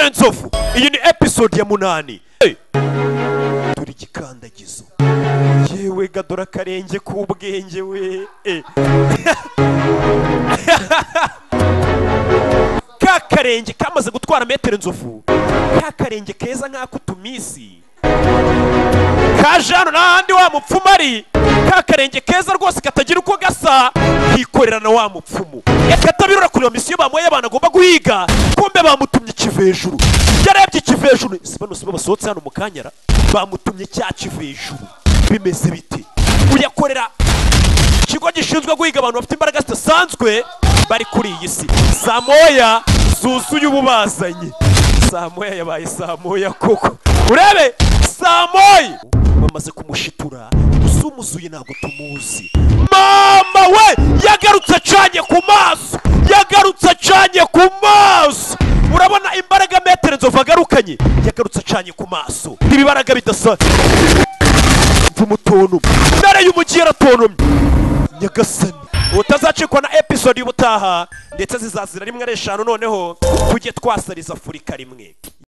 Metero Nzovu. Iyi ni episode ya 8. Turi gikandagizo. Yewe gadora karenge k'ubwenge we. Ka karenge kamaze gutwara Metero Nzovu. Ka karenge keza nk'akutumisi. Kajano n'ahandi wa mupfumu ari. Ka karenge keza rwose katagira uko gasa. Kikorera na wa mupfumu. Katabirora kuri misiyo bamuye abana agomba guhiga. Kumbe bamutumye ikivejuru. Yarebye ikivejuru. Sibo basohotse hano mu Kanyara. Bamutumye cya kivejuru. Bimeze bite? Uyakorera ikigo gishinzwe guhiga abantu bafite imbaraga zidasanzwe bari kuri iyi si. Saa moya zuzuye ububazanye. Saa moya yabaye saa moya koko. Urebe saa moya bamaze kumushitura. Usumuzuye ntabwo tumuzi. Mama we yagarutse acanye ku maso. Yagarutse acanye ku maso. Urabona imbaraga Metero Nzovu agarukanye. Yagarutse acanye ku maso. Ibibaraga bidasa umutono. Ntare y'umugiye ratonomye. Nyagasani utazacikwa na episode y'ubutaha ndetse zizazira rimwe ari 5 noneho tujye twasariza Afurika rimwe.